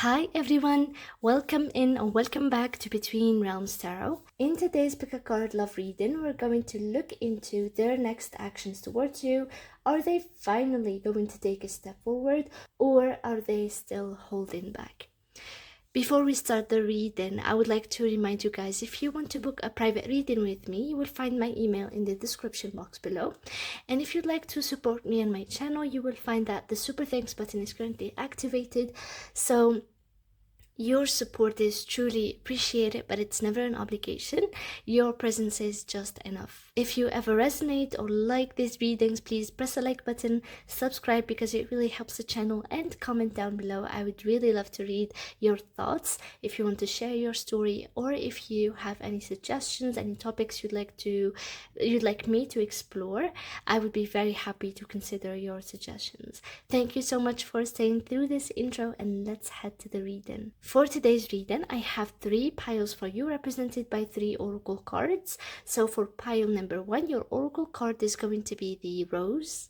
Hi everyone, welcome in or welcome back to Between Realms Tarot. In today's Pick a Card Love reading, we're going to look into their next actions towards you. Are they finally going to take a step forward or are they still holding back? Before we start the reading, I would like to remind you guys, if you want to book a private reading with me, you will find my email in the description box below. And if you'd like to support me on my channel, you will find that the super thanks button is currently activated. So your support is truly appreciated, but it's never an obligation. Your presence is just enough. If you ever resonate or like these readings, please press the like button, subscribe because it really helps the channel, and comment down below. I would really love to read your thoughts. If you want to share your story, or if you have any suggestions, any topics you'd like me to explore, I would be very happy to consider your suggestions. Thank you so much for staying through this intro, and let's head to the reading. For today's reading, I have 3 piles for you, represented by 3 oracle cards. So for pile number 1, your oracle card is going to be the Rose.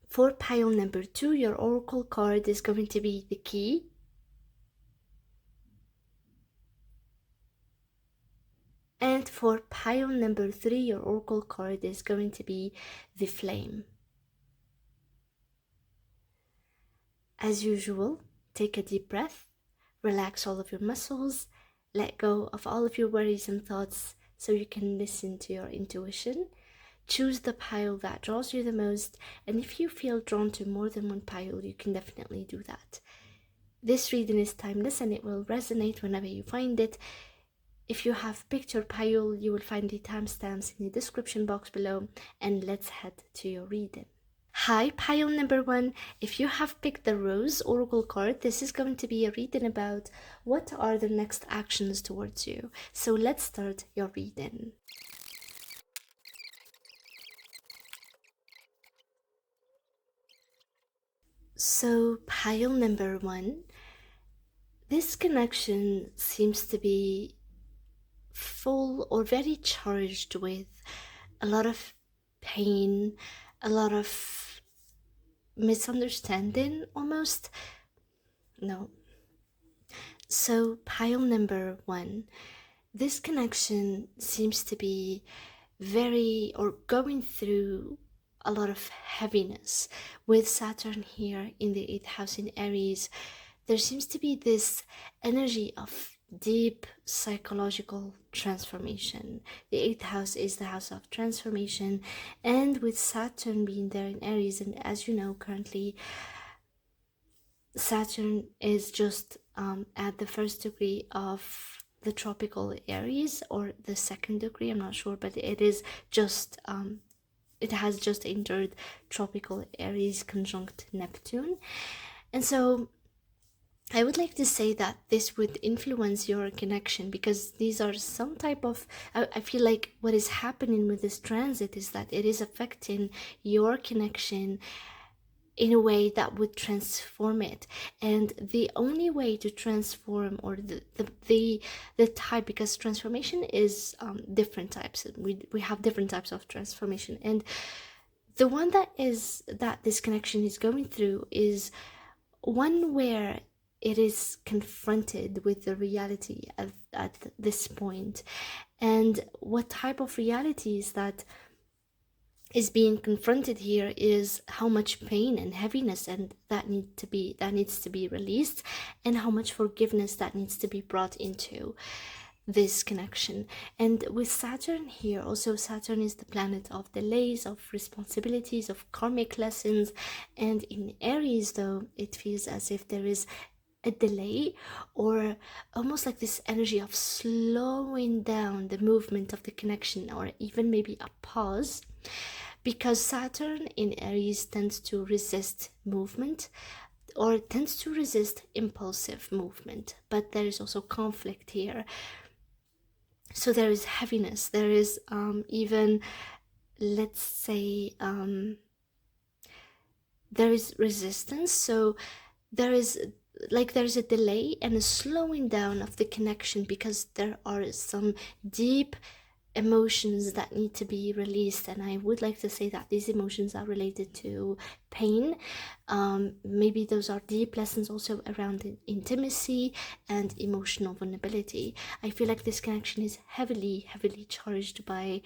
For pile number 2, your oracle card is going to be the Key. And for pile number 3, your oracle card is going to be the Flame. As usual, take a deep breath, relax all of your muscles, let go of all of your worries and thoughts so you can listen to your intuition. Choose the pile that draws you the most, and if you feel drawn to more than one pile, you can definitely do that. This reading is timeless and it will resonate whenever you find it. If you have picked your pile, you will find the timestamps in the description box below, and let's head to your reading. Hi, pile number 1. If you have picked the Rose Oracle card, this is going to be a reading about what are the next actions towards you. So let's start your reading. So pile number 1, this connection seems to be full or very charged with a lot of pain, a lot of misunderstanding almost. No. So pile number 1, this connection seems to be very or going through a lot of heaviness. With Saturn here in the 8th house in Aries, there seems to be this energy of deep psychological transformation. The 8th house is the house of transformation, and with Saturn being there in Aries, and as you know, currently Saturn is just at the 1st degree of the tropical Aries, or the 2nd degree, I'm not sure, but it is just it has just entered tropical Aries conjunct Neptune. And so I would like to say that this would influence your connection, because these are some type of, I feel like what is happening with this transit is that it is affecting your connection in a way that would transform it. And the only way to transform, or the type, because transformation is different types, we have different types of transformation, and the one that this connection is going through is one where it is confronted with the reality at this point. And what type of reality is that is being confronted here is how much pain and heaviness and that needs to be released, and how much forgiveness that needs to be brought into this connection. And with Saturn here, also Saturn is the planet of delays, of responsibilities, of karmic lessons, and in Aries, though, it feels as if there is a delay, or almost like this energy of slowing down the movement of the connection, or even maybe a pause, because Saturn in Aries tends to resist movement, or tends to resist impulsive movement, but there is also conflict here. So there is heaviness, there is even, let's say, there is resistance. So there is a delay and a slowing down of the connection, because there are some deep emotions that need to be released, and I would like to say that these emotions are related to pain. Maybe those are deep lessons also around intimacy and emotional vulnerability. I feel like this connection is heavily charged by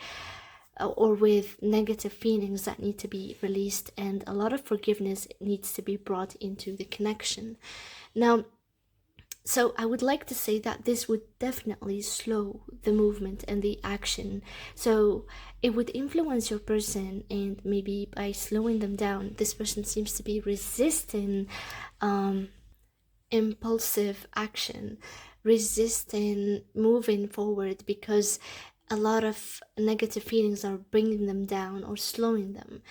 or with negative feelings that need to be released, and a lot of forgiveness needs to be brought into the connection. Now, so I would like to say that this would definitely slow the movement and the action. So it would influence your person, and maybe by slowing them down, this person seems to be resisting impulsive action, resisting moving forward, because a lot of negative feelings are bringing them down or slowing them.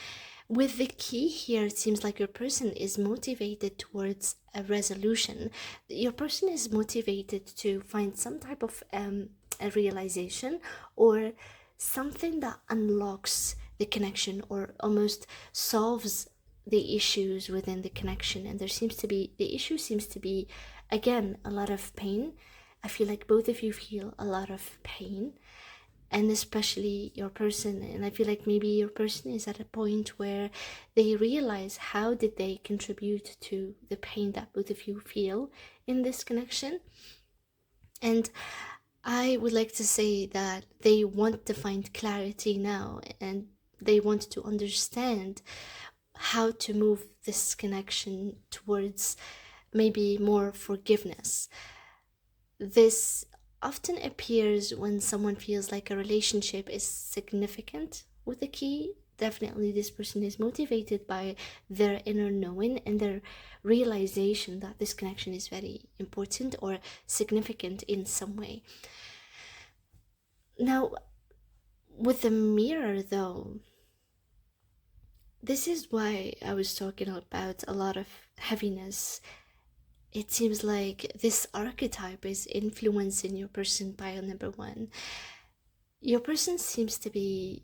With the key here, it seems like your person is motivated towards a resolution. Your person is motivated to find some type of a realization or something that unlocks the connection or almost solves the issues within the connection. And there seems to be, the issue seems to be, again, a lot of pain. I feel like both of you feel a lot of pain, and especially your person. And I feel like maybe your person is at a point where they realize how did they contribute to the pain that both of you feel in this connection. And I would like to say that they want to find clarity now, and they want to understand how to move this connection towards maybe more forgiveness. This often appears when someone feels like a relationship is significant with the key. Definitely, this person is motivated by their inner knowing and their realization that this connection is very important or significant in some way. Now, with the mirror, though, this is why I was talking about a lot of heaviness. It seems like this archetype is influencing your person. Pile number one, your person seems to be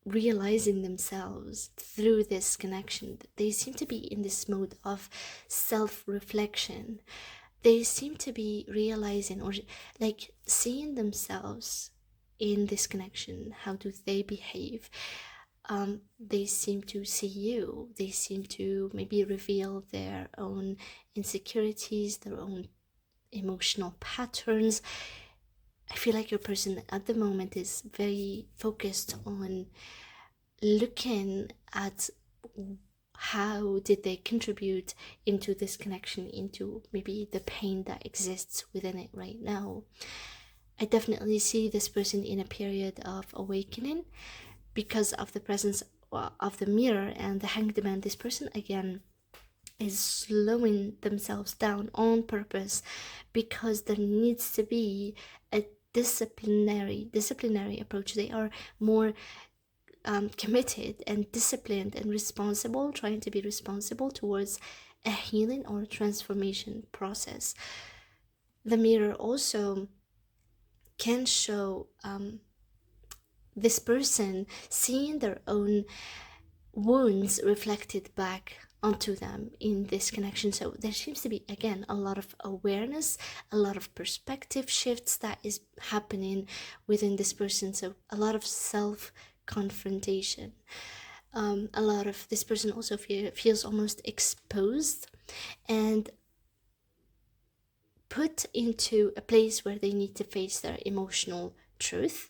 realizing themselves through this connection. They seem to be in this mode of self-reflection. They seem to be realizing or like seeing themselves in this connection. How do they behave? They seem to see you. They seem to maybe reveal their own insecurities, their own emotional patterns. I feel like your person at the moment is very focused on looking at how did they contribute into this connection, into maybe the pain that exists within it right now. I definitely see this person in a period of awakening because of the presence of the mirror and the hanged man. This person again is slowing themselves down on purpose because there needs to be a disciplinary approach. They are more committed and disciplined and responsible, trying to be responsible towards a healing or transformation process. The mirror also can show this person seeing their own wounds reflected back onto them in this connection. So there seems to be again a lot of awareness, a lot of perspective shifts that is happening within this person. So a lot of self confrontation. A lot of this person also feels almost exposed and put into a place where they need to face their emotional truth.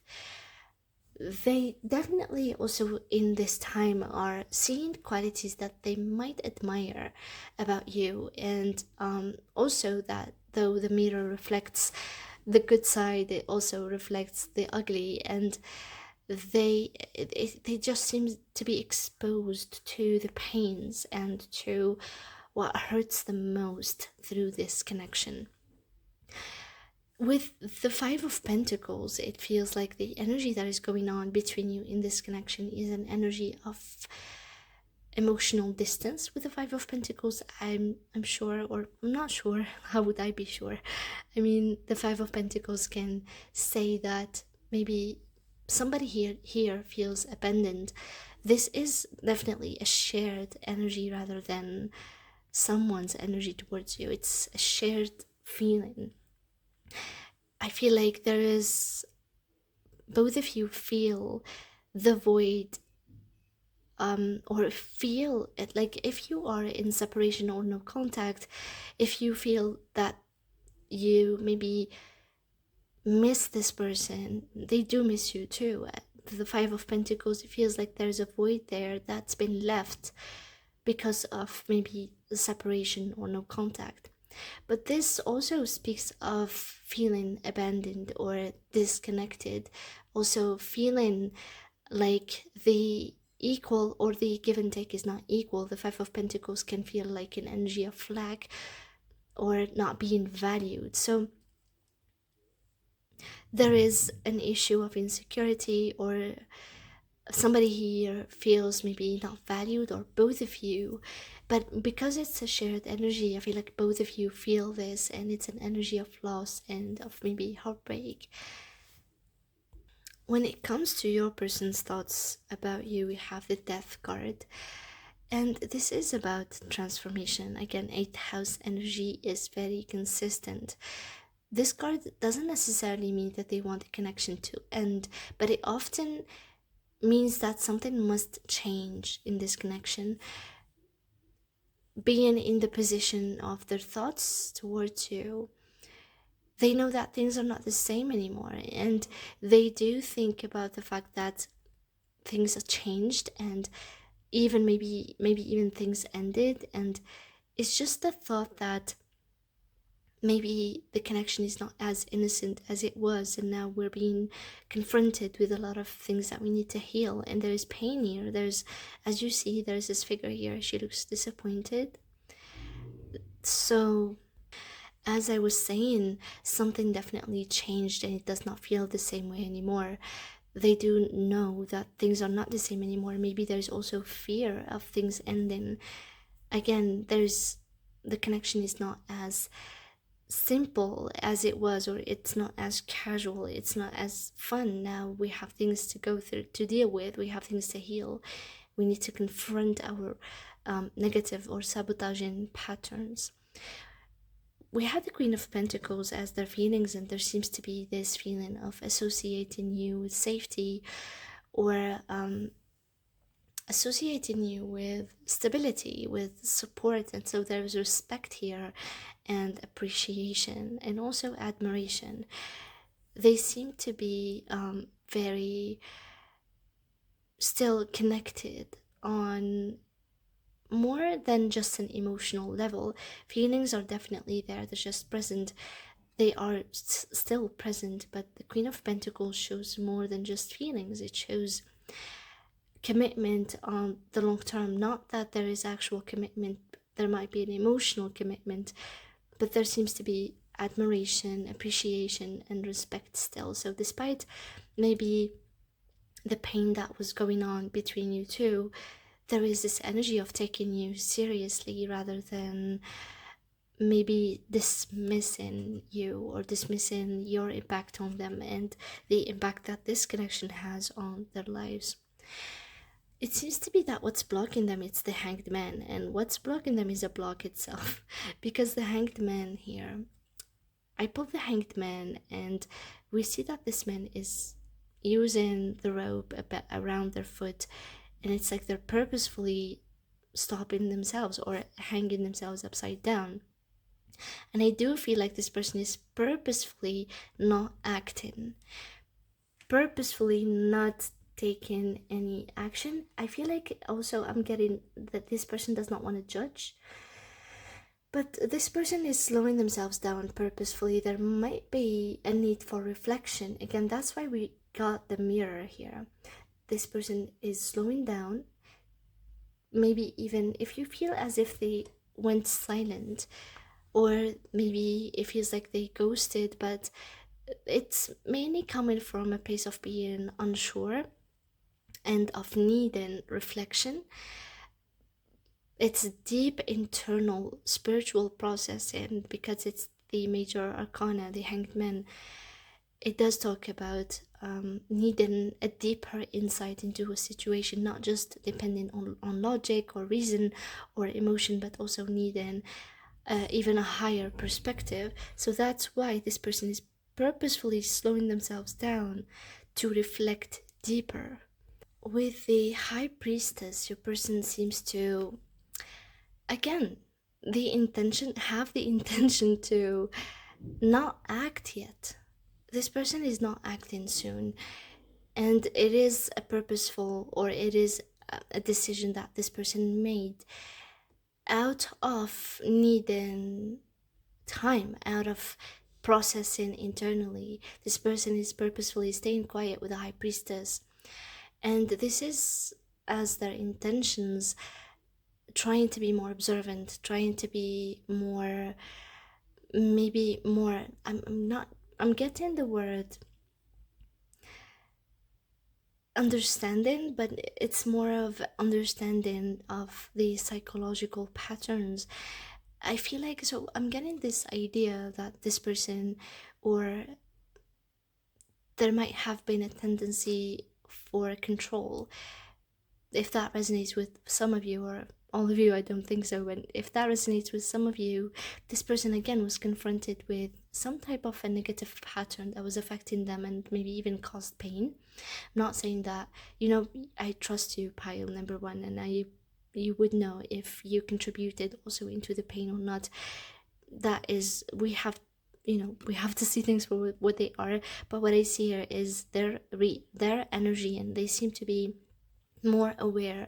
They definitely also in this time are seeing qualities that they might admire about you, and also that though the mirror reflects the good side, it also reflects the ugly, and they just seem to be exposed to the pains and to what hurts them most through this connection. With the Five of Pentacles, it feels like the energy that is going on between you in this connection is an energy of emotional distance. With the Five of Pentacles, I'm sure, or I'm not sure, how would I be sure? I mean, the Five of Pentacles can say that maybe somebody here feels abandoned. This is definitely a shared energy rather than someone's energy towards you. It's a shared feeling. I feel like there is both of you feel the void, or feel it, like if you are in separation or no contact, if you feel that you maybe miss this person, they do miss you too. The Five of Pentacles, it feels like there's a void there that's been left because of maybe separation or no contact. But this also speaks of feeling abandoned or disconnected, also feeling like the equal or the give and take is not equal. The Five of Pentacles can feel like an energy of lack or not being valued. So there is an issue of insecurity, or somebody here feels maybe not valued, or both of you. But because it's a shared energy, I feel like both of you feel this, and it's an energy of loss and of maybe heartbreak. When it comes to your person's thoughts about you, we have the Death card. And this is about transformation. Again, 8th house energy is very consistent. This card doesn't necessarily mean that they want a connection to end, but it often means that something must change in this connection. Being in the position of their thoughts towards you, they know that things are not the same anymore, and they do think about the fact that things have changed, and even maybe even things ended, and it's just the thought that maybe the connection is not as innocent as it was, and now we're being confronted with a lot of things that we need to heal, and there is pain here. There's, as you see, there's this figure here, she looks disappointed. So as I was saying, something definitely changed, and it does not feel the same way anymore. They do know that things are not the same anymore. Maybe there's also fear of things ending. Again, there's, the connection is not as simple as it was, or it's not as casual, it's not as fun. Now we have things to go through, to deal with, we have things to heal, we need to confront our negative or sabotaging patterns. We had the Queen of Pentacles as their feelings, and there seems to be this feeling of associating you with safety, or associating you with stability, with support. And so there's respect here, and appreciation, and also admiration. They seem to be very still connected on more than just an emotional level. Feelings are definitely there, they're just present. They are still present, but the Queen of Pentacles shows more than just feelings. It shows commitment on the long term. Not that there is actual commitment, there might be an emotional commitment, but there seems to be admiration, appreciation, and respect still. So despite maybe the pain that was going on between you two, there is this energy of taking you seriously, rather than maybe dismissing you or dismissing your impact on them and the impact that this connection has on their lives. It seems to be that what's blocking them, it's the Hanged Man, and what's blocking them is a block itself. Because the Hanged Man here, I pulled the Hanged Man, and we see that this man is using the rope a bit around their foot, and it's like they're purposefully stopping themselves or hanging themselves upside down. And I do feel like this person is purposefully not acting, purposefully not taking any action. I feel like also I'm getting that this person does not want to judge, but this person is slowing themselves down purposefully. There might be a need for reflection. Again, that's why we got the mirror here. This person is slowing down. Maybe even if you feel as if they went silent, or maybe it feels like they ghosted, but it's mainly coming from a place of being unsure and of needing reflection. It's a deep internal spiritual process, and because it's the major arcana, the Hanged Man, it does talk about needing a deeper insight into a situation, not just depending on logic or reason or emotion, but also needing even a higher perspective. So that's why this person is purposefully slowing themselves down to reflect deeper. With the High Priestess, your person seems to, again, have the intention to not act yet. This person is not acting soon, and it is a purposeful, or it is a decision that this person made out of needing time, out of processing internally. This person is purposefully staying quiet with the High Priestess, and this is as their intentions, trying to be more observant, trying to be more, maybe more, I'm not, I'm getting the word understanding, but it's more of understanding of the psychological patterns. I feel like, so I'm getting this idea that this person, or there might have been a tendency for control. If that resonates with some of you, or all of you, I don't think so, but if that resonates with some of you, this person again was confronted with some type of a negative pattern that was affecting them and maybe even caused pain. I'm not saying that, I trust you, pile number one, and you would know if you contributed also into the pain or not. That is, we have to see things for what they are. But what I see here is their energy, and they seem to be more aware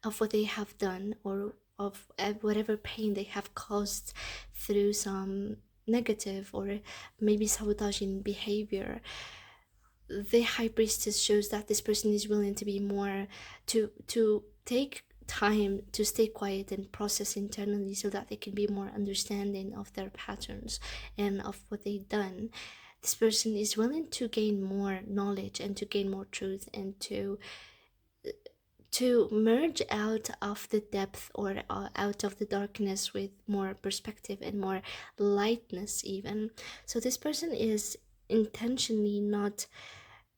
of what they have done, or of whatever pain they have caused through some negative or maybe sabotaging behavior. The High Priestess shows that this person is willing to be more, to take time to stay quiet and process internally, so that they can be more understanding of their patterns and of what they've done. This person is willing to gain more knowledge and to gain more truth, and to merge out of the depth, or out of the darkness, with more perspective and more lightness even. So this person is intentionally not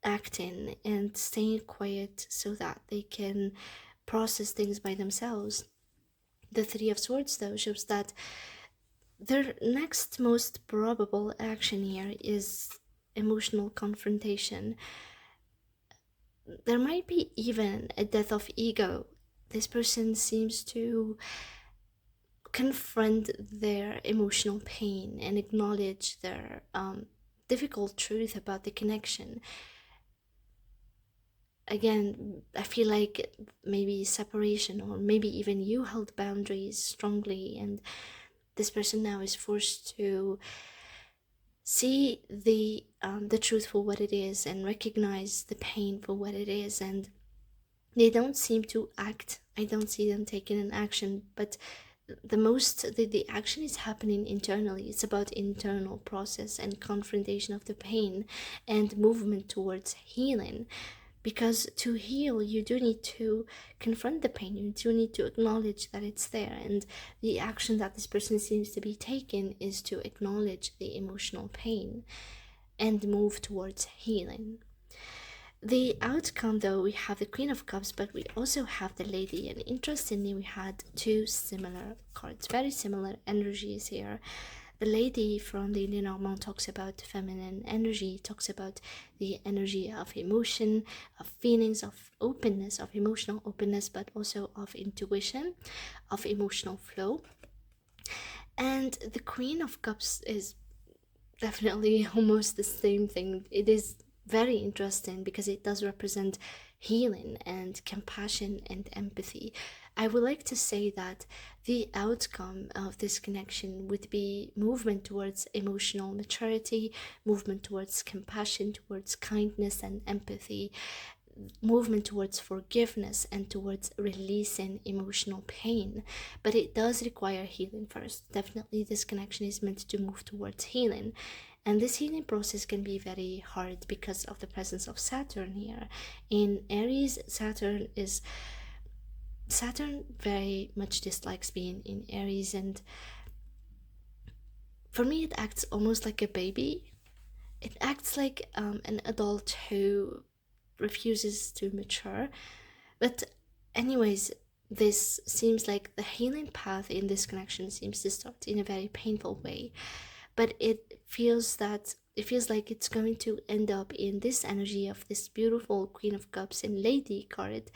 acting and staying quiet, so that they can process things by themselves. The Three of Swords, though, shows that their next most probable action here is emotional confrontation. There might be even a death of ego. This person seems to confront their emotional pain and acknowledge their difficult truth about the connection. Again, I feel like maybe separation, or maybe even you held boundaries strongly, and this person now is forced to see the truth for what it is, and recognize the pain for what it is. And they don't seem to act. I don't see them taking an action, but the action is happening internally. It's about internal process and confrontation of the pain, and movement towards healing. Because to heal, you do need to confront the pain, you do need to acknowledge that it's there. And the action that this person seems to be taking is to acknowledge the emotional pain and move towards healing. The outcome, though, we have the Queen of Cups, but we also have the Lady, and interestingly we had two similar cards, very similar energies here. The Lady from the Lenormand talks about feminine energy, talks about the energy of emotion, of feelings, of openness, of emotional openness, but also of intuition, of emotional flow. And the Queen of Cups is definitely almost the same thing. It is very interesting because it does represent healing and compassion and empathy. I would like to say that the outcome of this connection would be movement towards emotional maturity, movement towards compassion, towards kindness and empathy, movement towards forgiveness, and towards releasing emotional pain. But it does require healing first. Definitely this connection is meant to move towards healing, and this healing process can be very hard because of the presence of Saturn here. In Aries, Saturn very much dislikes being in Aries, and for me it acts almost like a baby. It acts like an adult who refuses to mature. But anyways, this seems like the healing path in this connection seems to start in a very painful way, but it feels that it feels like it's going to end up in this energy of this beautiful Queen of Cups and Lady card,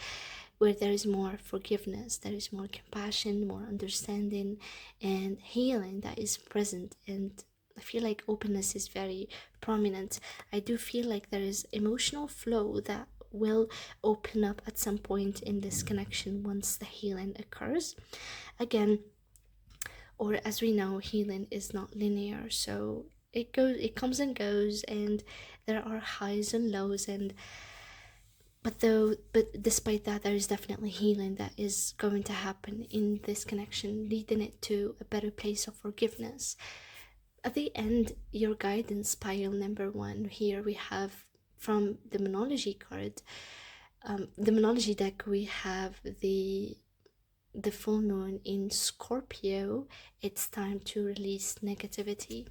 where there is more forgiveness, there is more compassion, more understanding, and healing that is present. And I feel like openness is very prominent. I do feel like there is emotional flow that will open up at some point in this connection once the healing occurs. Again, or as we know, healing is not linear, so it comes and goes, and there are highs and lows. And but despite that, there is definitely healing that is going to happen in this connection, leading it to a better place of forgiveness. At the end, your guidance pile number one, here we have from the Monology card, the Monology deck, we have the full moon in Scorpio. It's time to release negativity.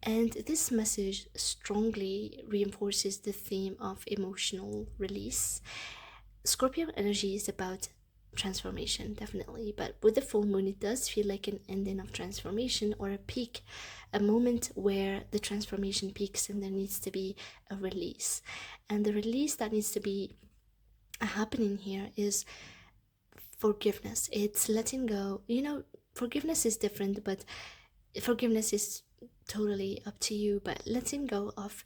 And this message strongly reinforces the theme of emotional release. Scorpio energy is about transformation, definitely, but with the full moon, it does feel like an ending of transformation, or a peak, a moment where the transformation peaks and there needs to be a release. And the release that needs to be happening here is forgiveness. It's letting go. Forgiveness is different, but forgiveness is totally up to you. But letting go of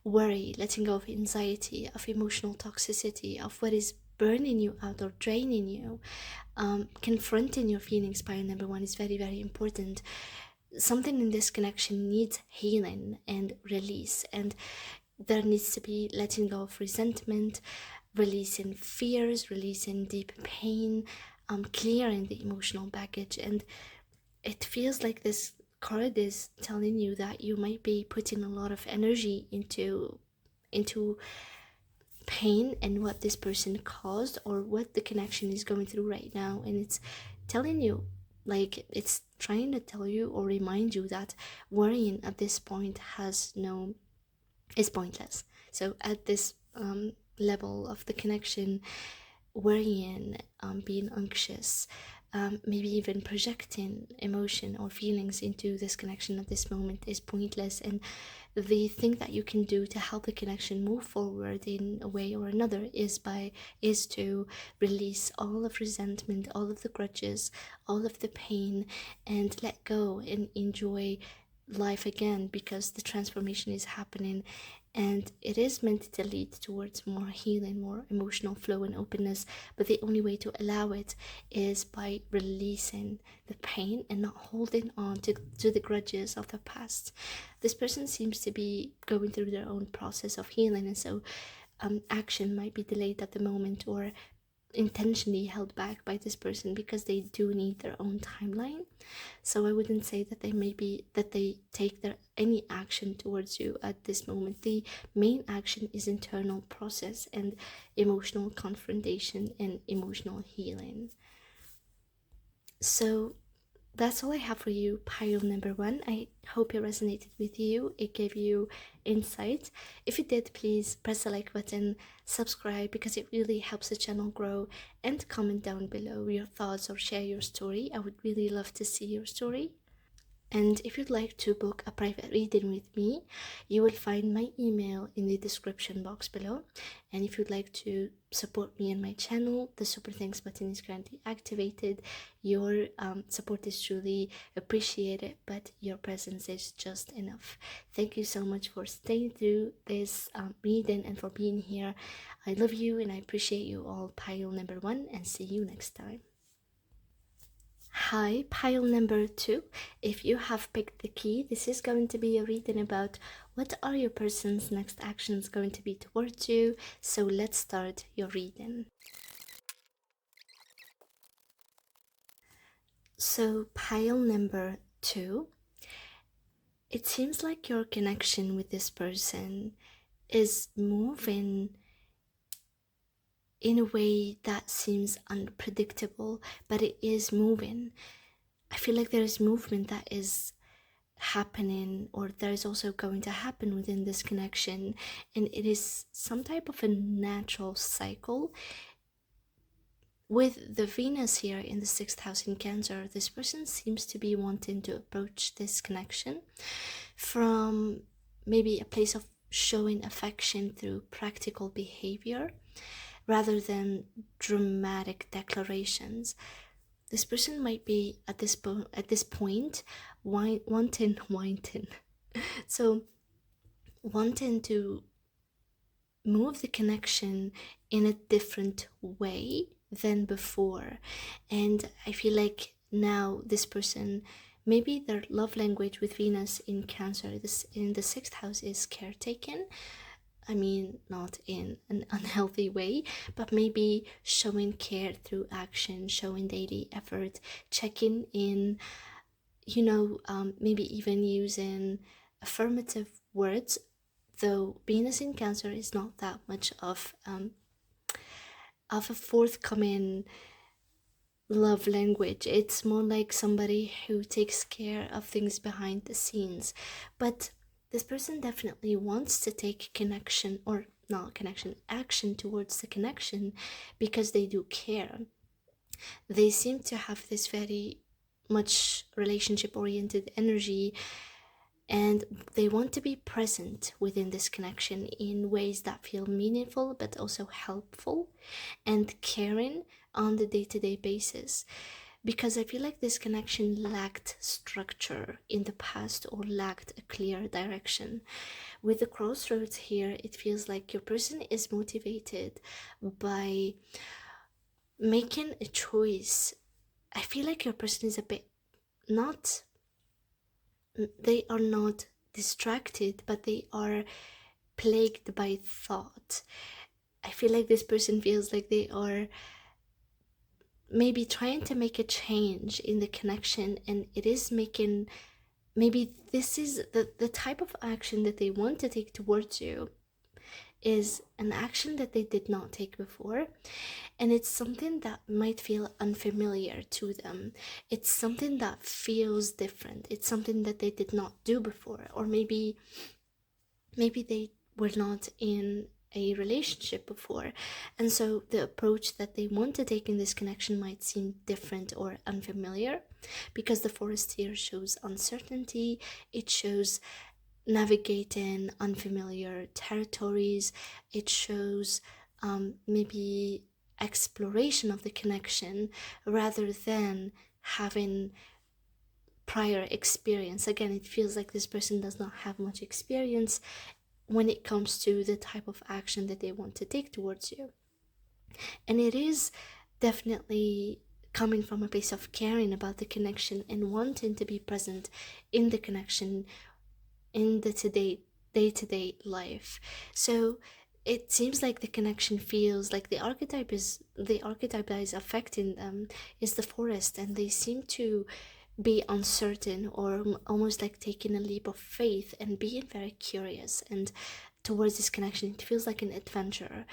worry, letting go of anxiety, of emotional toxicity, of what is burning you out or draining you, confronting your feelings by number one is very, very important. Something in this connection needs healing and release, and there needs to be letting go of resentment, releasing fears, releasing deep pain, clearing the emotional baggage. And it feels like this card is telling you that you might be putting a lot of energy into pain and what this person caused, or what the connection is going through right now. And it's telling you, like, it's trying to tell you or remind you that worrying at this point is pointless. So at this level of the connection, worrying, being anxious, maybe even projecting emotion or feelings into this connection at this moment is pointless. And the thing that you can do to help the connection move forward in a way or another is to release all of resentment, all of the grudges, all of the pain, and let go and enjoy life again, because the transformation is happening, and it is meant to lead towards more healing, more emotional flow and openness. But the only way to allow it is by releasing the pain and not holding on to the grudges of the past. This person seems to be going through their own process of healing, and so action might be delayed at the moment, or intentionally held back by this person, because they do need their own timeline. So I wouldn't say that they take their any action towards you at this moment. The main action is internal process and emotional confrontation and emotional healing. So that's all I have for you, pile number one. I hope it resonated with you. It gave you insight. If it did, please press the like button, subscribe, because it really helps the channel grow, and comment down below your thoughts or share your story. I would really love to see your story. And if you'd like to book a private reading with me, you will find my email in the description box below. And if you'd like to support me and my channel, the super thanks button is currently activated. Your support is truly appreciated, but your presence is just enough. Thank you so much for staying through this reading and for being here. I love you and I appreciate you all, pile number one, and see you next time. Hi, pile number two. If you have picked the key, this is going to be a reading about what are your person's next actions going to be towards you. So let's start your reading. So pile number two, it seems like your connection with this person is moving in a way that seems unpredictable, but it is moving. I feel like there is movement that is happening, or there is also going to happen within this connection, and it is some type of a natural cycle. With the Venus here in the 6th house in Cancer, this person seems to be wanting to approach this connection from maybe a place of showing affection through practical behavior rather than dramatic declarations. This person might be at this point wanting so wanting to move the connection in a different way than before. And I feel like now this person, maybe their love language with Venus in Cancer, this in the sixth house, is caretaking. I mean, not in an unhealthy way, but maybe showing care through action, showing daily effort, checking in, maybe even using affirmative words. Though Venus in Cancer is not that much of a forthcoming love language. It's more like somebody who takes care of things behind the scenes. But this person definitely wants to take connection, or not connection, action towards the connection, because they do care. They seem to have this very much relationship oriented energy, and they want to be present within this connection in ways that feel meaningful but also helpful and caring on the day-to-day basis. Because I feel like this connection lacked structure in the past or lacked a clear direction. With the crossroads here, it feels like your person is motivated by making a choice. I feel like your person is a bit not, they are not distracted, but they are plagued by thought. I feel like this person feels like they are maybe trying to make a change in the connection, and it is making, maybe this is the type of action that they want to take towards you is an action that they did not take before, and it's something that might feel unfamiliar to them. It's something that feels different. It's something that they did not do before, or maybe they were not in a relationship before, and so the approach that they want to take in this connection might seem different or unfamiliar, because the forest here shows uncertainty. It shows navigating unfamiliar territories. It shows maybe exploration of the connection rather than having prior experience. Again, it feels like this person does not have much experience when it comes to the type of action that they want to take towards you. And it is definitely coming from a place of caring about the connection and wanting to be present in the connection in the day-to-day life. So it seems like the connection feels like the archetype that is affecting them is the forest, and they seem to be uncertain, or almost like taking a leap of faith and being very curious. And towards this connection, it feels like an adventure.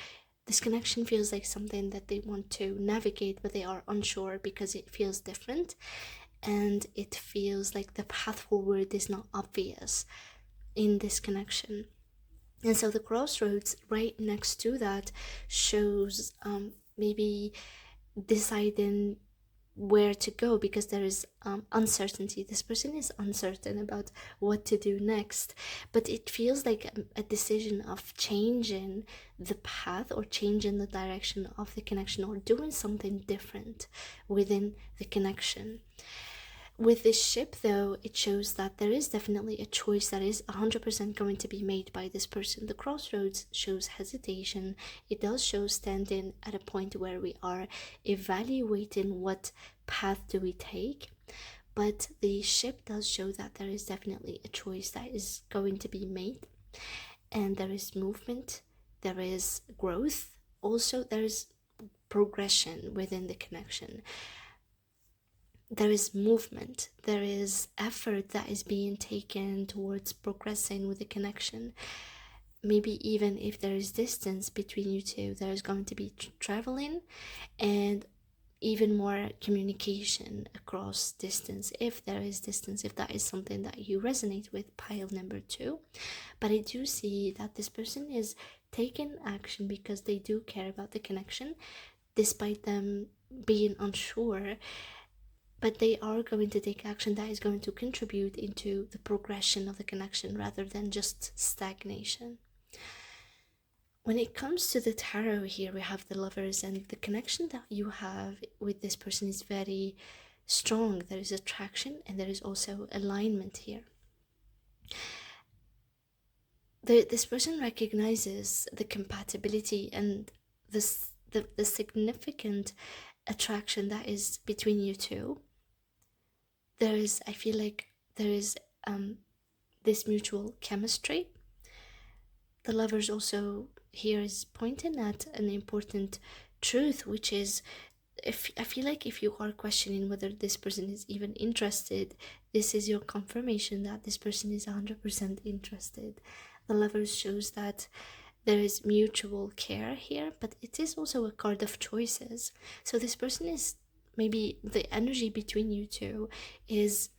This connection feels like something that they want to navigate, but they are unsure because it feels different, and it feels like the path forward is not obvious in this connection. And so the crossroads right next to that shows maybe deciding where to go, because there is uncertainty. This person is uncertain about what to do next, but it feels like a decision of changing the path or changing the direction of the connection, or doing something different within the connection. With this ship, though, it shows that there is definitely a choice that is 100% going to be made by this person. The crossroads shows hesitation. It does show standing at a point where we are evaluating what path do we take. But the ship does show that there is definitely a choice that is going to be made. And there is movement, there is growth. Also, there is progression within the connection. There is movement, there is effort that is being taken towards progressing with the connection. Maybe even if there is distance between you two, there is going to be traveling and even more communication across distance, if there is distance, if that is something that you resonate with, pile number 2. But I do see that this person is taking action because they do care about the connection, despite them being unsure. but they are going to take action that is going to contribute into the progression of the connection rather than just stagnation. When it comes to the tarot here, we have the Lovers, and the connection that you have with this person is very strong. There is attraction and there is also alignment here. This person recognizes the compatibility and the significant attraction that is between you two. There is, I feel like there is this mutual chemistry. The Lovers also here is pointing at an important truth, which is, if I feel like if you are questioning whether this person is even interested, this is your confirmation that this person is 100% interested. The Lovers shows that there is mutual care here, but it is also a card of choices. So this person is, maybe the energy between you two is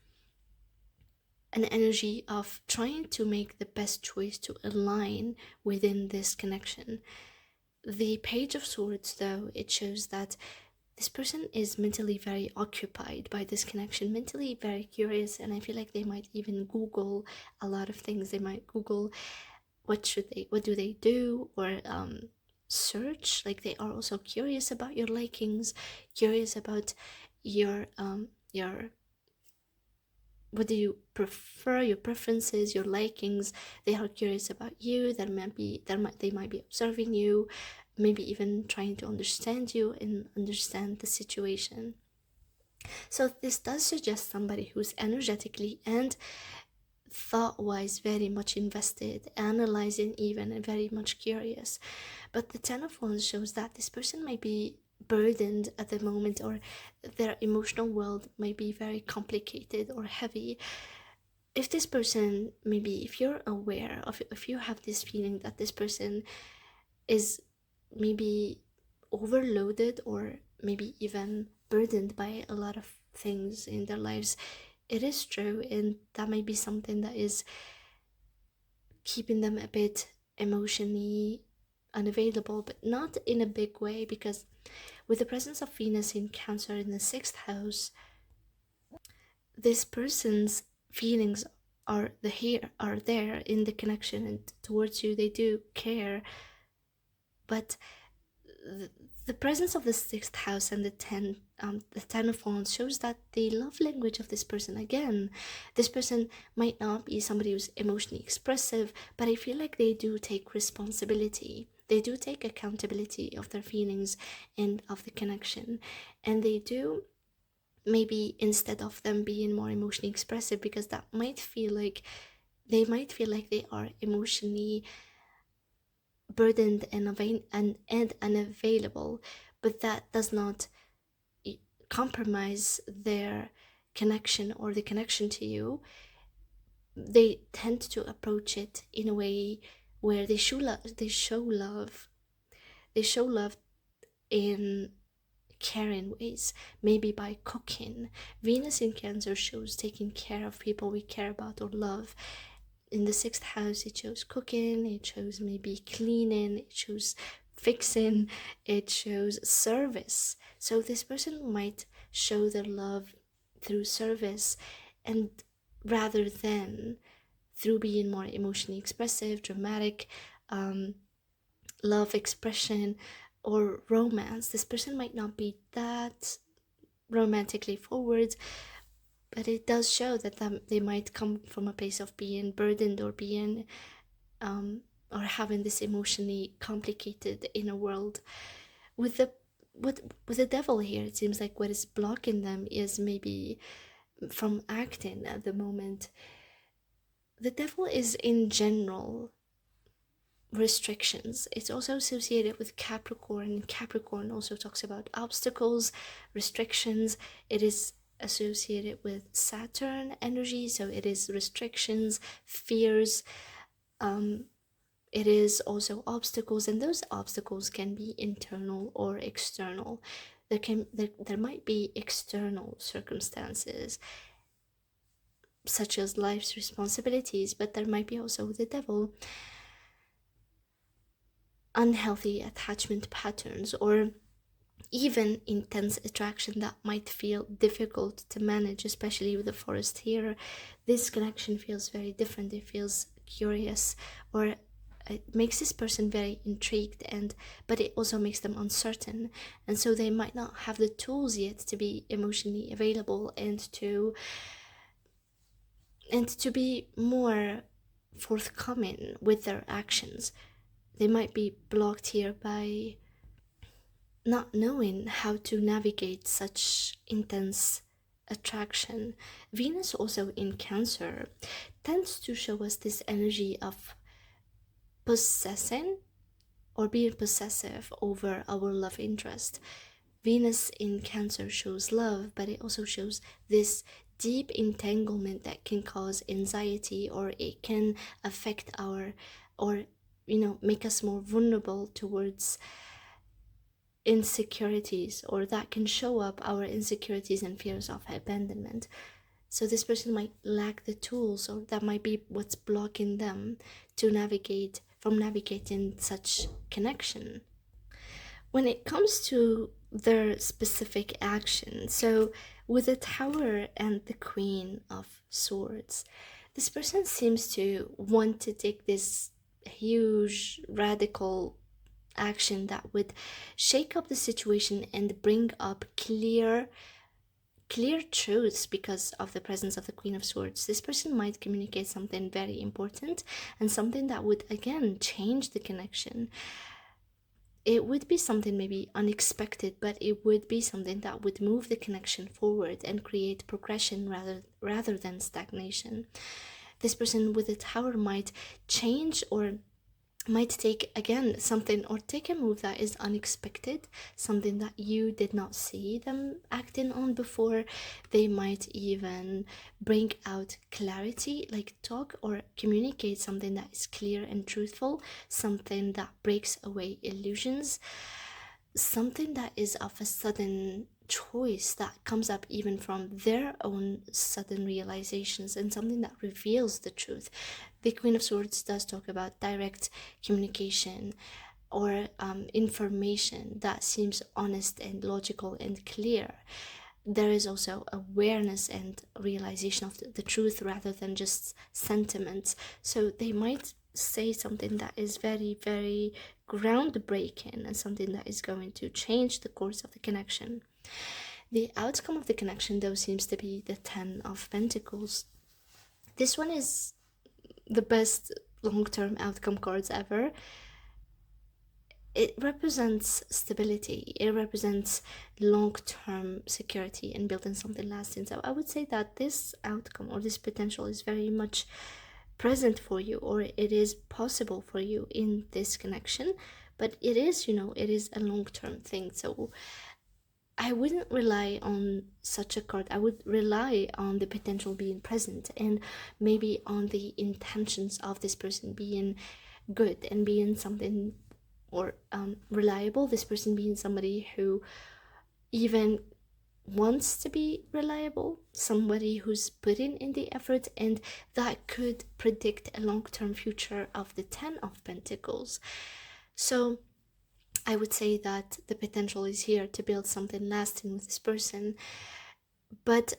an energy of trying to make the best choice to align within this connection. The Page of Swords, though, it shows that this person is mentally very occupied by this connection, mentally very curious, and I feel like they might even Google a lot of things. They might Google what do they do, or search. Like, they are also curious about your likings, curious about your what do you prefer, your preferences, your likings. They are curious about you. They might be observing you, maybe even trying to understand you and understand the situation. So this does suggest somebody who's energetically and thought-wise very much invested, analyzing even, and very much curious. But the Ten of Wands shows that this person might be burdened at the moment, or their emotional world might be very complicated or heavy. If this person, maybe if you're aware of, if you have this feeling that this person is maybe overloaded or maybe even burdened by a lot of things in their lives, it is true, and that might be something that is keeping them a bit emotionally unavailable, but not in a big way, because with the presence of Venus in Cancer in the 6th house, this person's feelings are there in the connection and towards you. They do care, but the presence of the 6th house and the 10 of Wands shows that the love language of this person, again, this person might not be somebody who's emotionally expressive, but I feel like they do take responsibility. They do take accountability of their feelings and of the connection, and they do, maybe instead of them being more emotionally expressive, because that might feel like they are emotionally burdened and unavailable, but that does not compromise their connection or the connection to you. They tend to approach it in a way where they show love in caring ways, maybe by cooking. Venus in Cancer shows taking care of people we care about or love. In the 6th house, it shows cooking, it shows maybe cleaning, it shows fixing, it shows service. So this person might show their love through service, and rather than through being more emotionally expressive, dramatic, love expression, or romance. This person might not be that romantically forward, but it does show that they might come from a place of being burdened or being or having this emotionally complicated inner world. With the devil here, it seems like what is blocking them is maybe from acting at the moment. The devil is in general restrictions. It's also associated with Capricorn. Capricorn also talks about obstacles, restrictions. It is associated with Saturn energy, so it is restrictions, fears. It is also obstacles, and those obstacles can be internal or external. There might be external circumstances such as life's responsibilities, but there might be also the devil, unhealthy attachment patterns, or even intense attraction that might feel difficult to manage, especially with the forest here. This connection feels very different. It feels curious, or it makes this person very intrigued, and but it also makes them uncertain, and so they might not have the tools yet to be emotionally available and to be more forthcoming with their actions. They might be blocked here by not knowing how to navigate such intense attraction. Venus, also in Cancer, tends to show us this energy of possessing or being possessive over our love interest. Venus in Cancer shows love, but it also shows this deep entanglement that can cause anxiety, or it can affect our, or make us more vulnerable towards insecurities, or that can show up our insecurities and fears of abandonment. So this person might lack the tools, or that might be what's blocking them to navigate from navigating such connection. When it comes to their specific action, so with the Tower and the Queen of Swords, this person seems to want to take this huge radical action that would shake up the situation and bring up clear truths. Because of the presence of the Queen of Swords, this person might communicate something very important, and something that would again change the connection. It would be something maybe unexpected, but it would be something that would move the connection forward and create progression rather than stagnation. This person with the Tower might change, or might take again something, or take a move that is unexpected, something that you did not see them acting on before. They might even bring out clarity, like talk or communicate something that is clear and truthful, something that breaks away illusions, something that is of a sudden choice that comes up even from their own sudden realizations, and something that reveals the truth. The Queen of Swords does talk about direct communication, or information that seems honest and logical and clear. There is also awareness and realization of the truth rather than just sentiments. So they might say something that is very, very groundbreaking, and something that is going to change the course of the connection. The outcome of the connection, though, seems to be the Ten of Pentacles. This one is the best long-term outcome cards ever. It represents stability, it represents long-term security and building something lasting. So I would say that this outcome, or this potential, is very much present for you, or it is possible for you in this connection. But it is, it is a long-term thing. So I wouldn't rely on such a card. I would rely on the potential being present, and maybe on the intentions of this person being good and being something, or reliable. This person being somebody who even wants to be reliable, somebody who's putting in the effort, and that could predict a long-term future of the Ten of Pentacles. So I would say that the potential is here to build something lasting with this person, but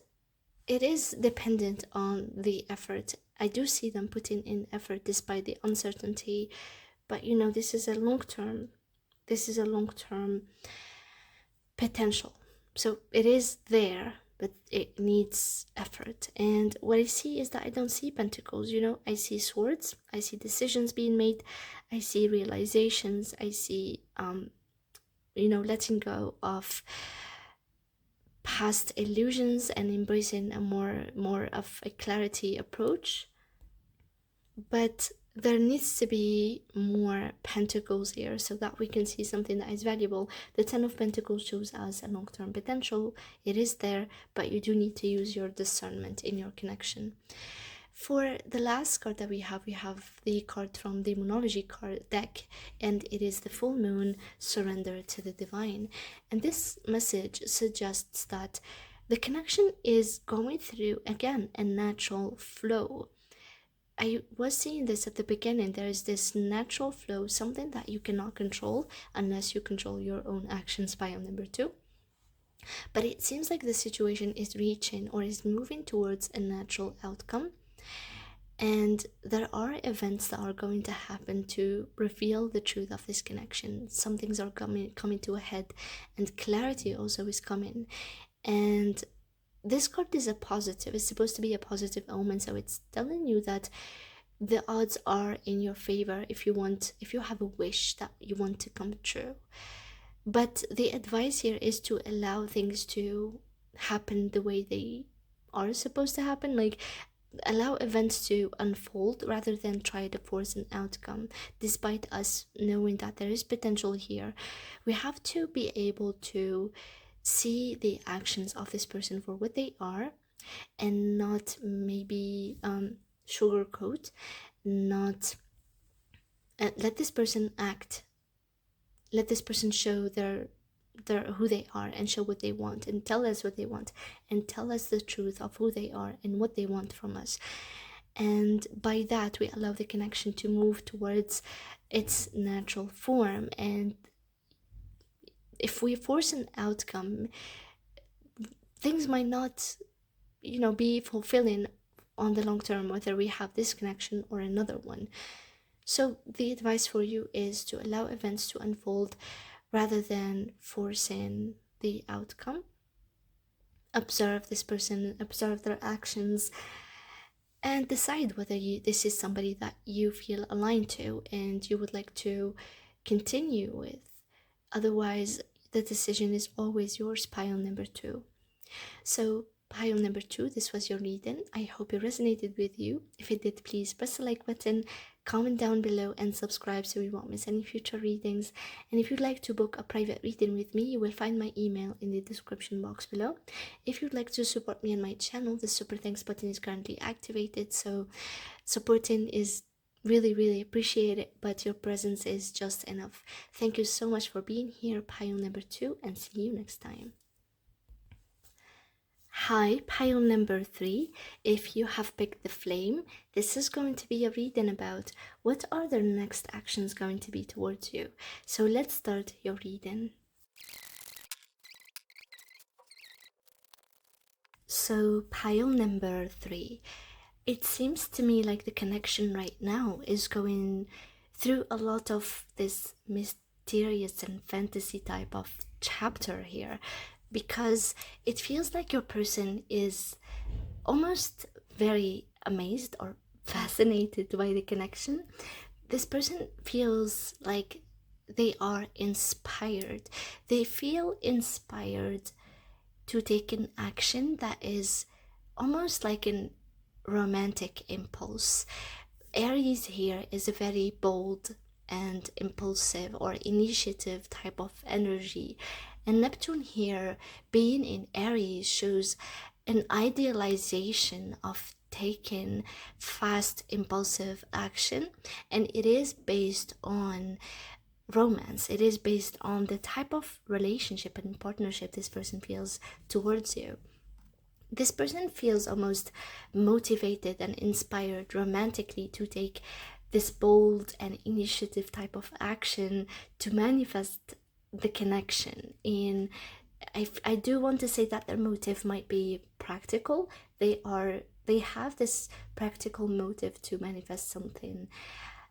it is dependent on the effort. I do see them putting in effort despite the uncertainty, but this is a long-term potential. So it is there, but it needs effort. And what I see is that I don't see pentacles, I see swords, I see decisions being made, I see realizations, I see letting go of past illusions and embracing a more of a clarity approach. But there needs to be more pentacles here so that we can see something that is valuable. The Ten of Pentacles shows us a long-term potential. It is there, but you do need to use your discernment in your connection. For the last card that we have the card from the Demonology card deck, and it is the full moon, surrender to the divine. And this message suggests that the connection is going through, again, a natural flow. I was seeing this at the beginning. There is this natural flow, something that you cannot control unless you control your own actions, pile number 2. But it seems like the situation is reaching or is moving towards a natural outcome. And there are events that are going to happen to reveal the truth of this connection. Some things are coming to a head, and clarity also is coming. And this card is a positive. It's supposed to be a positive omen, so it's telling you that the odds are in your favor if you have a wish that you want to come true. But the advice here is to allow things to happen the way they are supposed to happen. Like, allow events to unfold rather than try to force an outcome. Despite us knowing that there is potential here, we have to be able to see the actions of this person for what they are, and not maybe sugarcoat, not let this person act, let this person show their who they are, and show what they want, and tell us what they want, and tell us the truth of who they are and what they want from us. And by that, we allow the connection to move towards its natural form. And if we force an outcome, things might not, be fulfilling on the long term, whether we have this connection or another one. So the advice for you is to allow events to unfold rather than forcing the outcome. Observe this person, observe their actions, and decide whether this is somebody that you feel aligned to and you would like to continue with. Otherwise, the decision is always yours, pile number 2. So, pile number 2, this was your reading. I hope it resonated with you. If it did, please press the like button, comment down below, and subscribe so you won't miss any future readings. And if you'd like to book a private reading with me, you will find my email in the description box below. If you'd like to support me on my channel, the super thanks button is currently activated, so supporting is really appreciated, but your presence is just enough. Thank you so much for being here, pile number 2, and see you next time. Hi, pile number 3. If you have picked the flame, this is going to be a reading about what are their next actions going to be towards you. So let's start your reading. So, pile number 3. It seems to me like the connection right now is going through a lot of this mysterious and fantasy type of chapter here, because it feels like your person is almost very amazed or fascinated by the connection. This person feels like they are inspired. They feel inspired to take an action that is almost like an romantic impulse. Aries here is a very bold and impulsive or initiative type of energy, and Neptune here being in Aries shows an idealization of taking fast impulsive action, and it is based on romance. It is based on the type of relationship and partnership this person feels towards you. This person feels almost motivated and inspired romantically to take this bold and initiative type of action to manifest the connection. And I do want to say that their motive might be practical. They have this practical motive to manifest something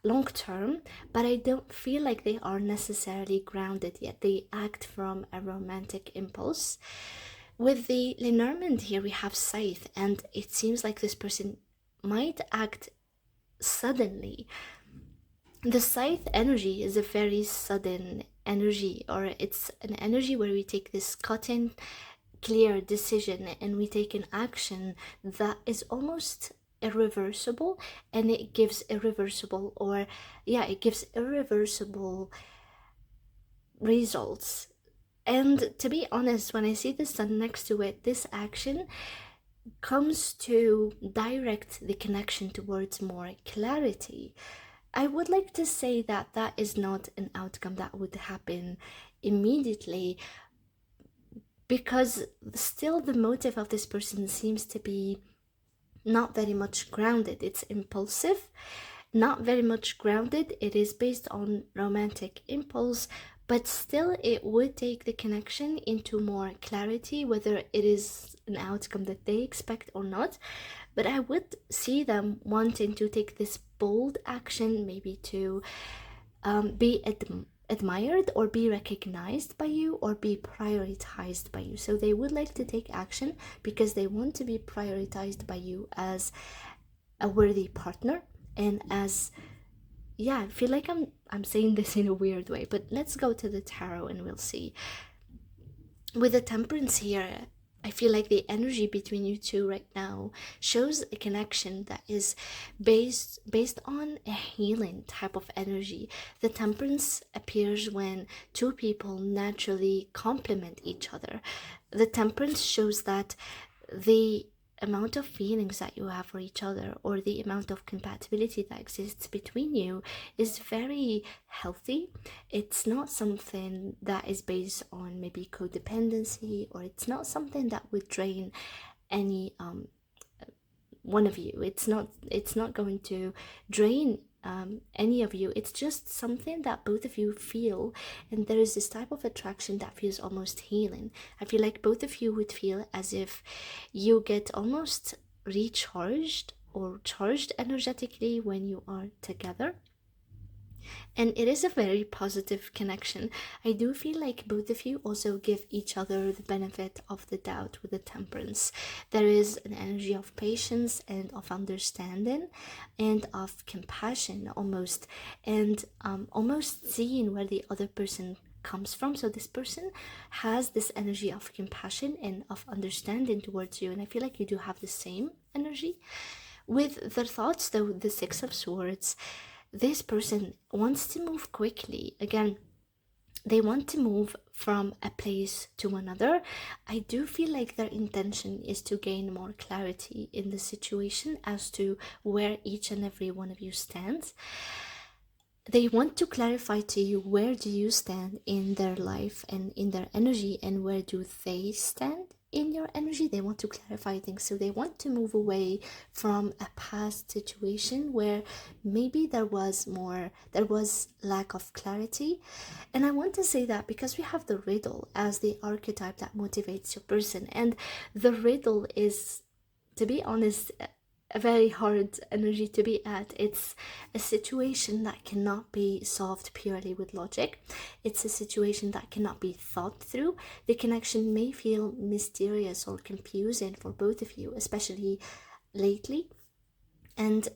long term, but I don't feel like they are necessarily grounded yet. They act from a romantic impulse. With the Lenormand here, we have Scythe, and it seems like this person might act suddenly. The Scythe energy is a very sudden energy, or it's an energy where we take this cutting, clear decision and we take an action that is almost irreversible, and it gives irreversible results. And to be honest, when I see the sun next to it, this action comes to direct the connection towards more clarity. I would like to say that that is not an outcome that would happen immediately, because still the motive of this person seems to be not very much grounded. It's impulsive, not very much grounded. It is based on romantic impulse, but still it would take the connection into more clarity, whether it is an outcome that they expect or not. But I would see them wanting to take this bold action, maybe to be admired or be recognized by you or be prioritized by you. So they would like to take action because they want to be prioritized by you as a worthy partner, and as, yeah, I feel like I'm saying this in a weird way, but let's go to the tarot and we'll see. With the temperance here, I feel like the energy between you two right now shows a connection that is based on a healing type of energy. The temperance appears when two people naturally complement each other. The temperance shows that the amount of feelings that you have for each other, or the amount of compatibility that exists between you, is very healthy. It's not something that is based on maybe codependency, or it's not something that would drain any one of you. It's not going to drain any of you. It's just something that both of you feel, and there is this type of attraction that feels almost healing. I feel like both of you would feel as if you get almost recharged or charged energetically when you are together, and it is a very positive connection. I do feel like both of you also give each other the benefit of the doubt with the temperance. There is an energy of patience and of understanding and of compassion almost, and almost seeing where the other person comes from. So this person has this energy of compassion and of understanding towards you, and I feel like you do have the same energy. With their thoughts, though, the Six of Swords, this person wants to move quickly. Again, they want to move from a place to another. I do feel like their intention is to gain more clarity in the situation as to where each and every one of you stands. They want to clarify to you where do you stand in their life and in their energy, and where do they stand in your energy. They want to clarify things, so they want to move away from a past situation where maybe there was lack of clarity. And I want to say that because we have the riddle as the archetype that motivates your person, and the riddle is, to be honest, a very hard energy to be at. It's a situation that cannot be solved purely with logic. It's a situation that cannot be thought through. The connection may feel mysterious or confusing for both of you, especially lately. And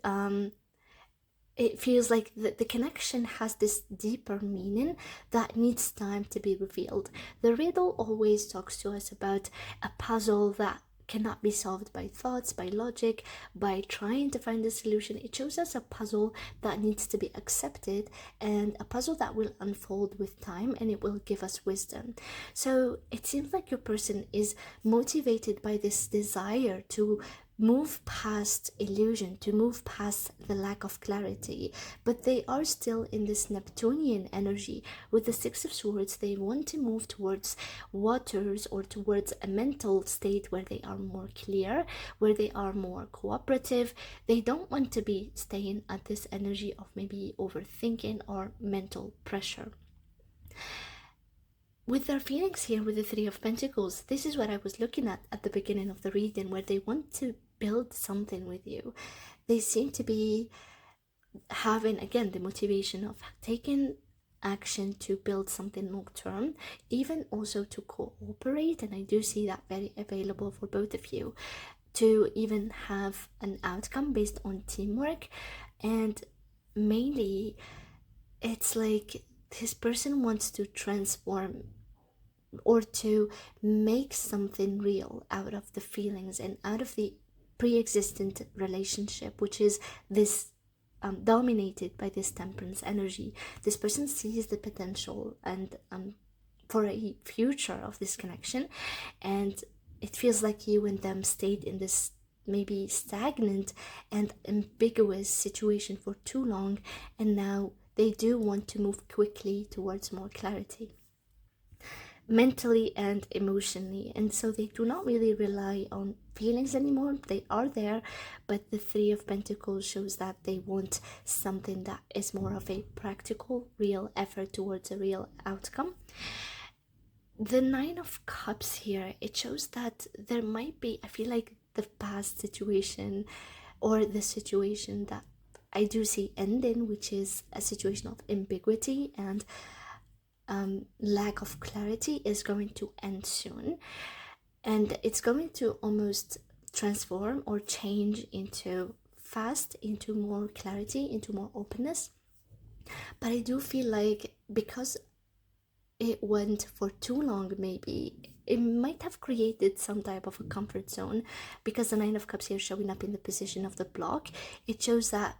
it feels like the connection has this deeper meaning that needs time to be revealed. The riddle always talks to us about a puzzle that cannot be solved by thoughts, by logic, by trying to find a solution. It shows us a puzzle that needs to be accepted, and a puzzle that will unfold with time, and it will give us wisdom. So it seems like your person is motivated by this desire to move past illusion, to move past the lack of clarity, but they are still in this Neptunian energy. With the Six of Swords, they want to move towards waters, or towards a mental state where they are more clear, where they are more cooperative. They don't want to be staying at this energy of maybe overthinking or mental pressure. With their feelings here with the Three of Pentacles, this is what I was looking at the beginning of the reading, where they want to build something with you. They seem to be having, again, the motivation of taking action to build something long term, even also to cooperate. And I do see that very available for both of you, to even have an outcome based on teamwork. And mainly, it's like this person wants to transform or to make something real out of the feelings and out of the pre-existent relationship, which is this dominated by this temperance energy. This person sees the potential and for a future of this connection, and it feels like you and them stayed in this maybe stagnant and ambiguous situation for too long, and now they do want to move quickly towards more clarity. mentally and emotionally, and so they do not really rely on feelings anymore. They are there, but the Three of Pentacles shows that they want something that is more of a practical, real effort towards a real outcome. The Nine of Cups here, it shows that there might be, I feel like the past situation or the situation that I do see ending, which is a situation of ambiguity and lack of clarity, is going to end soon, and it's going to almost transform or change into more clarity, into more openness. But I do feel like because it went for too long, maybe it might have created some type of a comfort zone, because the Nine of Cups here showing up in the position of the block, it shows that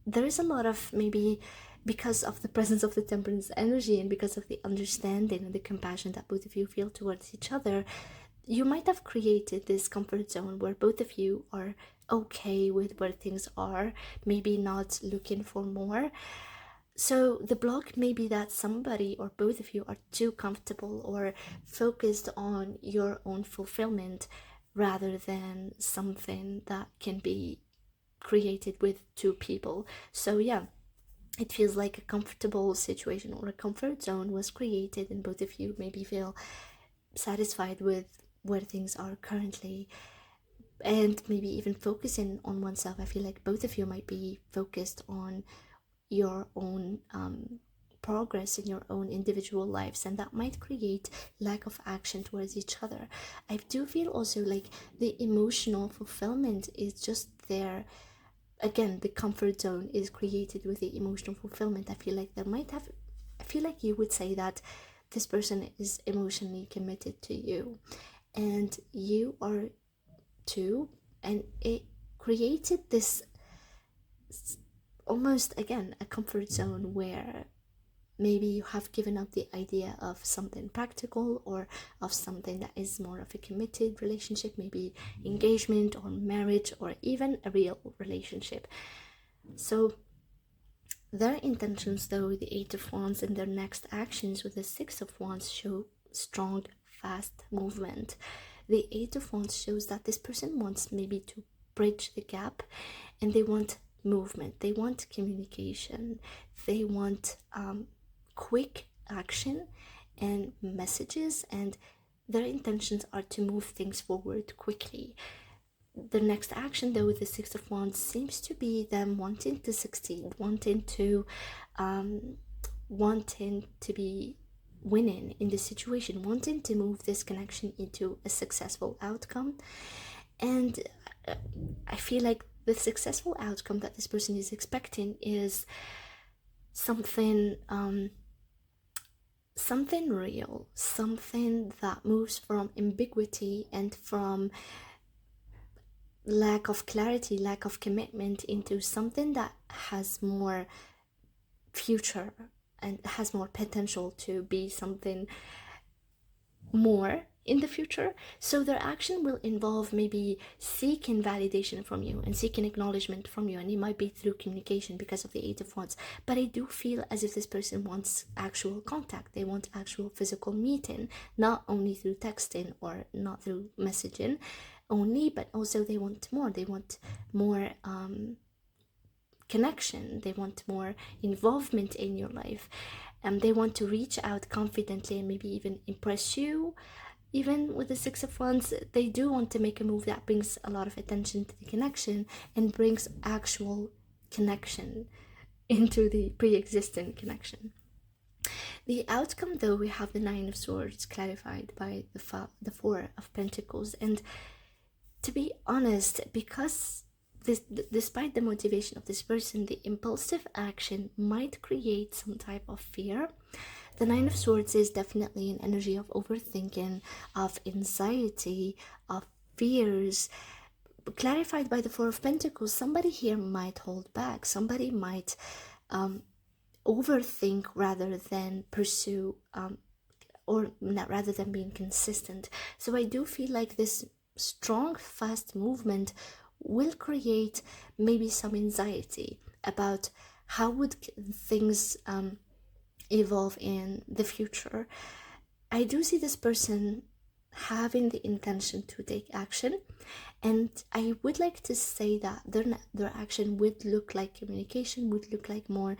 there is a lot of, maybe because of the presence of the Temperance energy and because of the understanding and the compassion that both of you feel towards each other, you might have created this comfort zone where both of you are okay with where things are, maybe not looking for more. So the block may be that somebody or both of you are too comfortable or focused on your own fulfillment rather than something that can be created with two people. So yeah, it feels like a comfortable situation or a comfort zone was created, and both of you maybe feel satisfied with where things are currently, and maybe even focusing on oneself. I feel like both of you might be focused on your own progress in your own individual lives, and that might create lack of action towards each other. I do feel also like the emotional fulfillment is just there. Again, the comfort zone is created with the emotional fulfillment. I feel like you would say that this person is emotionally committed to you and you are too, and it created this almost, again, a comfort zone where maybe you have given up the idea of something practical or of something that is more of a committed relationship, maybe engagement or marriage or even a real relationship. So their intentions, though, the Eight of Wands, and their next actions with the Six of Wands show strong, fast movement. The Eight of Wands shows that this person wants maybe to bridge the gap, and they want movement, they want communication, they want quick action and messages, and their intentions are to move things forward quickly. The next action, though, with the Six of Wands seems to be them wanting to succeed, wanting to be winning in this situation, wanting to move this connection into a successful outcome. And I feel like the successful outcome that this person is expecting is something something real, something that moves from ambiguity and from lack of clarity, lack of commitment, into something that has more future and has more potential to be something more in the future. So their action will involve maybe seeking validation from you and seeking acknowledgement from you, and it might be through communication because of the Eight of Wands. But I do feel as if this person wants actual contact, they want actual physical meeting, not only through texting or not through messaging only, but also they want more connection, they want more involvement in your life, and they want to reach out confidently and maybe even impress you. Even with the Six of Wands, they do want to make a move that brings a lot of attention to the connection and brings actual connection into the pre-existing connection. The outcome, though, we have the Nine of Swords clarified by the Four of Pentacles. And to be honest, because despite the motivation of this person, the impulsive action might create some type of fear. The Nine of Swords is definitely an energy of overthinking, of anxiety, of fears. Clarified by the Four of Pentacles, somebody here might hold back. Somebody might overthink rather than pursue, or not, rather than being consistent. So I do feel like this strong, fast movement will create maybe some anxiety about how would things evolve in the future. I do see this person having the intention to take action, and I would like to say that their action would look like communication, would look like more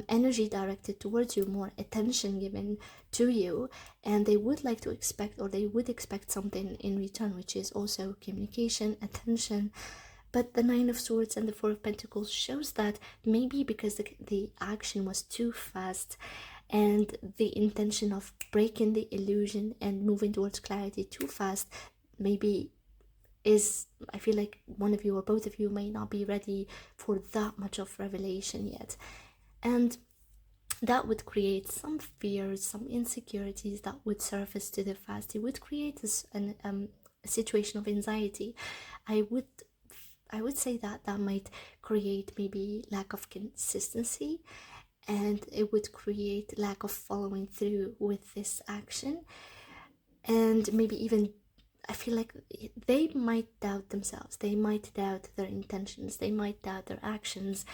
energy directed towards you, more attention given to you, and they would like to expect, or they would expect something in return, which is also communication, attention. But the Nine of Swords and the Four of Pentacles shows that maybe because the action was too fast, and the intention of breaking the illusion and moving towards clarity too fast, maybe is, I feel like one of you or both of you may not be ready for that much of revelation yet. And that would create some fears, some insecurities that would surface to the fast. It would create a situation of anxiety. I would say that that might create maybe lack of consistency, and it would create lack of following through with this action, and maybe even, I feel like they might doubt themselves, they might doubt their intentions, they might doubt their actions,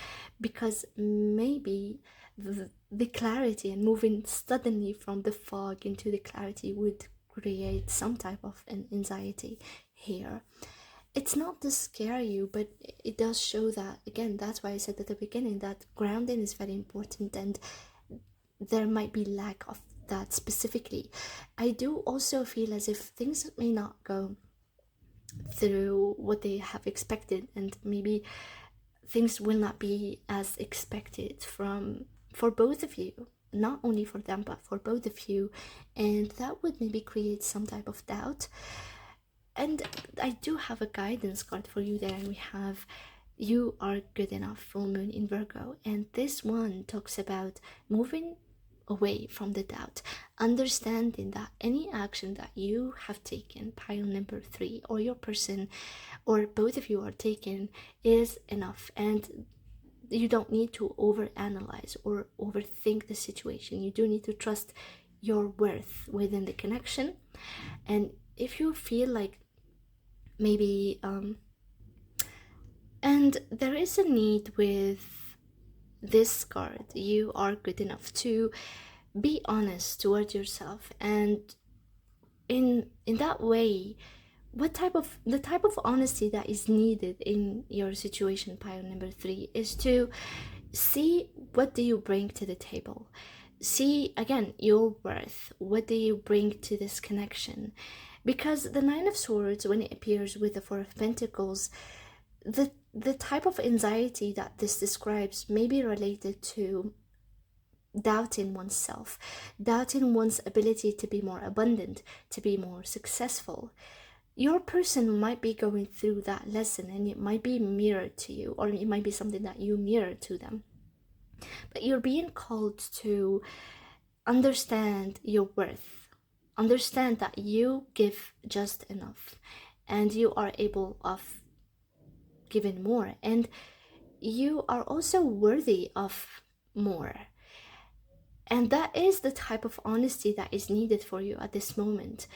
because maybe the clarity and moving suddenly from the fog into the clarity would create some type of an anxiety here. It's not to scare you, but it does show that, again, that's why I said at the beginning that grounding is very important, and there might be lack of that specifically. I do also feel as if things may not go through what they have expected, and maybe things will not be as expected for both of you, not only for them but for both of you, and that would maybe create some type of doubt. And I do have a guidance card for you there, and we have you are good enough, full moon in Virgo, and this one talks about moving away from the doubt, understanding that any action that you have taken, pile number 3, or your person or both of you are taking, is enough, and you don't need to overanalyze or overthink the situation. You do need to trust your worth within the connection. And if you feel like maybe and there is a need with this card, you are good enough to be honest towards yourself, and in that way, the type of honesty that is needed in your situation, pile number 3, is to see what do you bring to the table, see again your worth, what do you bring to this connection. Because the Nine of Swords, when it appears with the Four of Pentacles, the type of anxiety that this describes may be related to doubting oneself, doubting one's ability to be more abundant, to be more successful. Your person might be going through that lesson, and it might be mirrored to you, or it might be something that you mirror to them. But you're being called to understand your worth, understand that you give just enough, and you are able of giving more, and you are also worthy of more. And that is the type of honesty that is needed for you at this moment.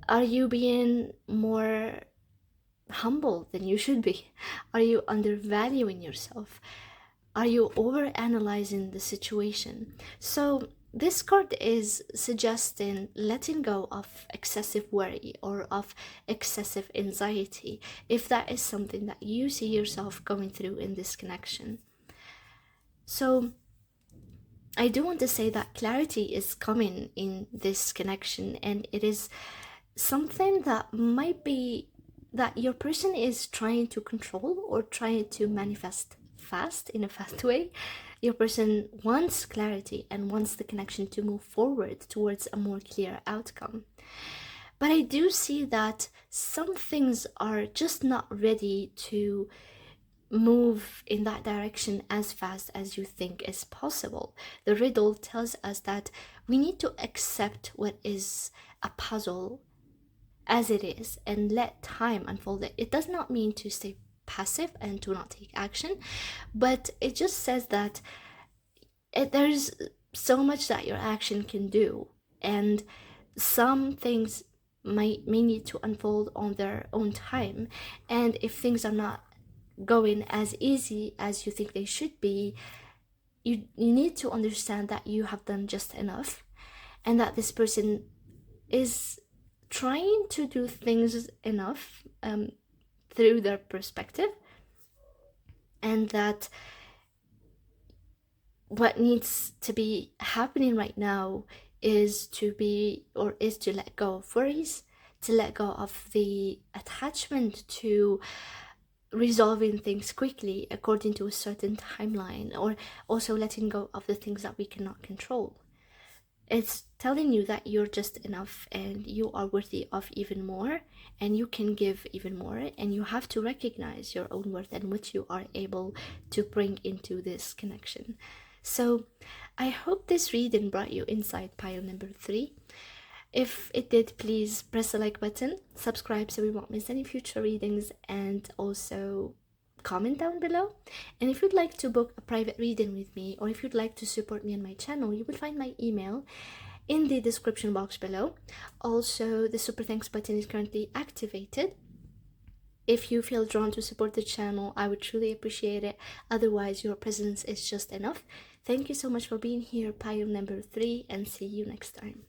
Are you being more humble than you should be? Are you undervaluing yourself? Are you overanalyzing the situation? So this card is suggesting letting go of excessive worry or of excessive anxiety, if that is something that you see yourself going through in this connection. So I do want to say that clarity is coming in this connection, and it is something that might be that your person is trying to control or trying to manifest fast, in a fast way. Your person wants clarity and wants the connection to move forward towards a more clear outcome. But I do see that some things are just not ready to move in that direction as fast as you think is possible. The riddle tells us that we need to accept what is a puzzle as it is and let time unfold it. It does not mean to stay passive and to not take action, but it just says that there's so much that your action can do, and some things may need to unfold on their own time. And if things are not going as easy as you think they should be, you need to understand that you have done just enough, and that this person is trying to do things enough through their perspective, and that what needs to be happening right now is to let go of worries, to let go of the attachment to resolving things quickly according to a certain timeline, or also letting go of the things that we cannot control. It's telling you that you're just enough and you are worthy of even more, and you can give even more, and you have to recognize your own worth and what you are able to bring into this connection. So I hope this reading brought you inside pile number 3. If it did, please press the like button, subscribe so we won't miss any future readings, and also comment down below. And if you'd like to book a private reading with me, or if you'd like to support me on my channel, you will find my email in the description box below. Also, the super thanks button is currently activated. If you feel drawn to support the channel, I would truly appreciate it. Otherwise, your presence is just enough. Thank you so much for being here, pile number 3, and see you next time.